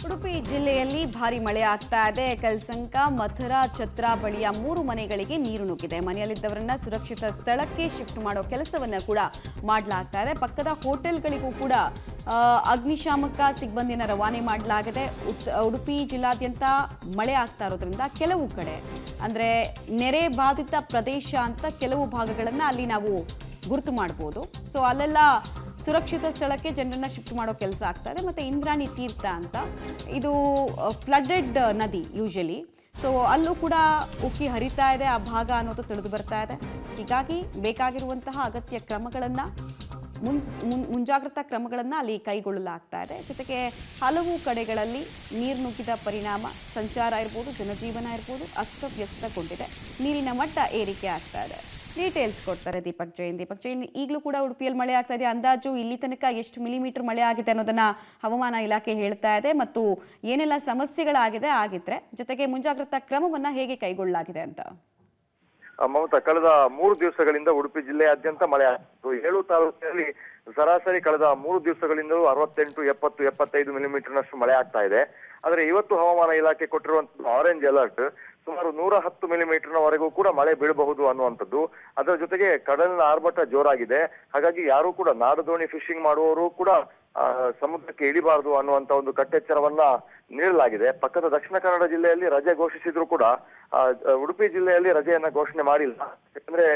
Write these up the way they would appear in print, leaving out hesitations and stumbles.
ಉಡುಪಿ ಜಿಲ್ಲೆಯಲ್ಲಿ ಭಾರಿ ಮಳೆ ಆಗ್ತಾ ಇದೆ. ಕಲ್ಸಂಕ, ಮಥುರಾ, ಛತ್ರ ಬಳಿಯ 3 ಮನೆಗಳಿಗೆ ನೀರು ನುಗ್ಗಿದೆ. ಮನೆಯಲ್ಲಿದ್ದವರನ್ನ ಸುರಕ್ಷಿತ ಸ್ಥಳಕ್ಕೆ ಶಿಫ್ಟ್ ಮಾಡೋ ಕೆಲಸವನ್ನ ಕೂಡ ಮಾಡಲಾಗ್ತಾ ಇದೆ. ಪಕ್ಕದ ಹೋಟೆಲ್ಗಳಿಗೂ ಕೂಡ ಅಗ್ನಿಶಾಮಕ ಸಿಬ್ಬಂದಿನ ರವಾನೆ ಮಾಡಲಾಗಿದೆ. ಉಡುಪಿ ಜಿಲ್ಲಾದ್ಯಂತ ಮಳೆ ಆಗ್ತಾ ಇರೋದ್ರಿಂದ ಕೆಲವು ಕಡೆ ಅಂದ್ರೆ ನೆರೆ ಬಾಧಿತ ಪ್ರದೇಶ ಅಂತ ಕೆಲವು ಭಾಗಗಳನ್ನ ಅಲ್ಲಿ ನಾವು ಗುರುತು ಮಾಡಬಹುದು. ಸೊ ಅಲ್ಲೆಲ್ಲ ಸುರಕ್ಷಿತ ಸ್ಥಳಕ್ಕೆ ಜನರನ್ನ ಶಿಫ್ಟ್ ಮಾಡೋ ಕೆಲಸ ಆಗ್ತಾ ಇದೆ. ಮತ್ತು ಇಂದ್ರಾಣಿ ತೀರ್ಥ ಅಂತ ಇದು ಫ್ಲಡ್ಡೆಡ್ ನದಿ ಯೂಶಲಿ. ಸೊ ಅಲ್ಲೂ ಕೂಡ ಉಕ್ಕಿ ಹರಿತಾ ಇದೆ ಆ ಭಾಗ ಅನ್ನೋದು ತಿಳಿದು ಬರ್ತಾ ಇದೆ. ಹೀಗಾಗಿ ಬೇಕಾಗಿರುವಂತಹ ಅಗತ್ಯ ಕ್ರಮಗಳನ್ನು ಮುಂಜಾಗ್ರತಾ ಕ್ರಮಗಳನ್ನು ಅಲ್ಲಿ ಕೈಗೊಳ್ಳಲಾಗ್ತಾ ಇದೆ. ಜೊತೆಗೆ ಹಲವು ಕಡೆಗಳಲ್ಲಿ ನೀರು ನುಗ್ಗಿದ ಪರಿಣಾಮ ಸಂಚಾರ ಇರ್ಬೋದು, ಜನಜೀವನ ಇರ್ಬೋದು ಅಸ್ತವ್ಯಸ್ತಗೊಂಡಿದೆ. ನೀರಿನ ಮಟ್ಟ ಏರಿಕೆ ಆಗ್ತಾ ಇದೆ. ಡೀಟೇಲ್ಸ್ ಕೊಡ್ತಾರೆ ದೀಪಕ್ ಜೈನ್. ಈಗಲೂ ಕೂಡ ಉಡುಪಿಯಲ್ಲಿ ಮಳೆ ಆಗ್ತಾ ಇದೆ. ಅಂದಾಜು ಇಲ್ಲಿ ತನಕ ಎಷ್ಟು ಮಿಲಿಮೀಟರ್ ಮಳೆ ಆಗಿದೆ ಅನ್ನೋದನ್ನ ಹವಾಮಾನ ಇಲಾಖೆ ಹೇಳ್ತಾ ಇದೆ ಮತ್ತು ಏನೆಲ್ಲ ಸಮಸ್ಯೆಗಳಾಗಿದೆ ಆಗಿದ್ರೆ ಜೊತೆಗೆ ಮುಂಜಾಗ್ರತಾ ಕ್ರಮವನ್ನ ಹೇಗೆ ಕೈಗೊಳ್ಳಲಾಗಿದೆ ಅಂತ. ಮಮತಾ, ಕಳೆದ 3 ದಿವಸಗಳಿಂದ ಉಡುಪಿ ಜಿಲ್ಲೆಯಾದ್ಯಂತ ಮಳೆ ಆಗಿತ್ತು. 7 ತಾಲೂಕಿನಲ್ಲಿ ಸರಾಸರಿ ಕಳೆದ 3 ದಿವಸಗಳಿಂದಲೂ 68, 70, 75 ಮಿಲಿಮೀಟರ್ನಷ್ಟು ಮಳೆ ಆಗ್ತಾ ಇದೆ. ಆದ್ರೆ ಇವತ್ತು ಹವಾಮಾನ ಇಲಾಖೆ ಕೊಟ್ಟಿರುವಂತದ್ದು ಆರೆಂಜ್ ಅಲರ್ಟ್. ಸುಮಾರು 110 ಮಿಲಿಮೀಟರ್ನವರೆಗೂ ಕೂಡ ಮಳೆ ಬೀಳಬಹುದು ಅನ್ನುವಂಥದ್ದು. ಅದರ ಜೊತೆಗೆ ಕಡಲಿನ ಆರ್ಭಟ ಜೋರಾಗಿದೆ. ಹಾಗಾಗಿ ಯಾರು ಕೂಡ ನಾಡದೋಣಿ ಫಿಶಿಂಗ್ ಮಾಡುವವರು ಕೂಡ ಸಮುದ್ರಕ್ಕೆ ಇಳಿಬಾರದು ಅನ್ನುವಂತ ಒಂದು ಕಟ್ಟೆಚ್ಚರವನ್ನ ನೀಡಲಾಗಿದೆ. ಪಕ್ಕದ ದಕ್ಷಿಣ ಕನ್ನಡ ಜಿಲ್ಲೆಯಲ್ಲಿ ರಜೆ ಘೋಷಿಸಿದ್ರು ಕೂಡ ಉಡುಪಿ ಜಿಲ್ಲೆಯಲ್ಲಿ ರಜೆಯನ್ನ ಘೋಷಣೆ ಮಾಡಿಲ್ಲ. ಯಾಕಂದ್ರೆ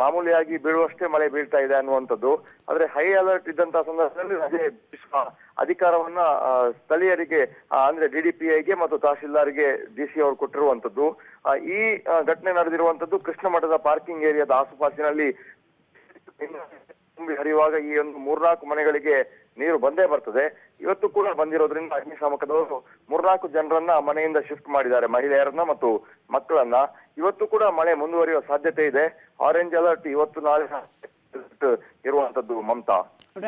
ಮಾಮೂಲಿಯಾಗಿ ಬೀಳುವಷ್ಟೇ ಮಳೆ ಬೀಳ್ತಾ ಇದೆ ಅನ್ನುವಂಥದ್ದು. ಆದ್ರೆ ಹೈ ಅಲರ್ಟ್ ಇದ್ದಂತಹ ಸಂದರ್ಭದಲ್ಲಿ ರಜೆ ಅಧಿಕಾರವನ್ನ ಸ್ಥಳೀಯರಿಗೆ ಅಂದ್ರೆ DDPIಗೆ ಮತ್ತು ತಹಶೀಲ್ದಾರ್ಗೆ DC ಅವರು ಕೊಟ್ಟಿರುವಂತದ್ದು. ಈ ಘಟನೆ ನಡೆದಿರುವಂತದ್ದು ಕೃಷ್ಣ ಮಠದ ಪಾರ್ಕಿಂಗ್ ಏರಿಯಾದ ಆಸುಪಾಸಿನಲ್ಲಿ ತುಂಬಿ ಹರಿಯುವಾಗ ಈ ಒಂದು 3-4 ಮನೆಗಳಿಗೆ ನೀರು ಬಂದೇ ಬರ್ತದೆ. ಇವತ್ತು ಕೂಡ ಬಂದಿರೋದ್ರಿಂದ ಅಗ್ನಿಶಾಮಕದವರು 3-4 ಜನರನ್ನ ಮನೆಯಿಂದ ಶಿಫ್ಟ್ ಮಾಡಿದ್ದಾರೆ, ಮಹಿಳೆಯರನ್ನ ಮತ್ತು ಮಕ್ಕಳನ್ನ. ಇವತ್ತು ಕೂಡ ಮಳೆ ಮುಂದುವರಿಯುವ ಸಾಧ್ಯತೆ ಇದೆ. ಆರೆಂಜ್ ಅಲರ್ಟ್ ಇವತ್ತು ನಾಳೆ ಇರುವಂತದ್ದು. ಮಮತಾ,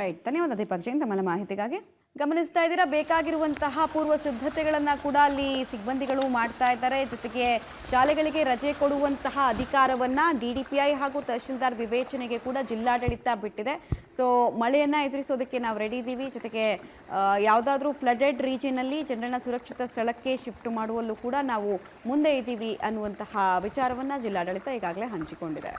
ರೈಟ್, ಧನ್ಯವಾದ ದೀಪಕ್ ಜೈನ್ ತಮ್ಮ ಮಾಹಿತಿಗಾಗಿ. ಗಮನಿಸ್ತಾ ಇದ್ದೀರಾ, ಬೇಕಾಗಿರುವಂತಹ ಪೂರ್ವ ಸಿದ್ಧತೆಗಳನ್ನು ಕೂಡ ಅಲ್ಲಿ ಸಿಬ್ಬಂದಿಗಳು ಮಾಡ್ತಾ ಇದ್ದಾರೆ. ಜೊತೆಗೆ ಶಾಲೆಗಳಿಗೆ ರಜೆ ಕೊಡುವಂತಹ ಅಧಿಕಾರವನ್ನು DDPI ಹಾಗೂ ತಹಶೀಲ್ದಾರ್ ವಿವೇಚನೆಗೆ ಕೂಡ ಜಿಲ್ಲಾಡಳಿತ ಬಿಟ್ಟಿದೆ. ಸೊ ಮಳೆಯನ್ನು ಎದುರಿಸೋದಕ್ಕೆ ನಾವು ರೆಡಿ ಇದ್ದೀವಿ. ಜೊತೆಗೆ ಯಾವುದಾದ್ರೂ ಫ್ಲಡೆಡ್ ರೀಜನಲ್ಲಿ ಜನರನ್ನ ಸುರಕ್ಷಿತ ಸ್ಥಳಕ್ಕೆ ಶಿಫ್ಟ್ ಮಾಡುವಲ್ಲೂ ಕೂಡ ನಾವು ಮುಂದೆ ಇದ್ದೀವಿ ಅನ್ನುವಂತಹ ವಿಚಾರವನ್ನು ಜಿಲ್ಲಾಡಳಿತ ಈಗಾಗಲೇ ಹಂಚಿಕೊಂಡಿದೆ.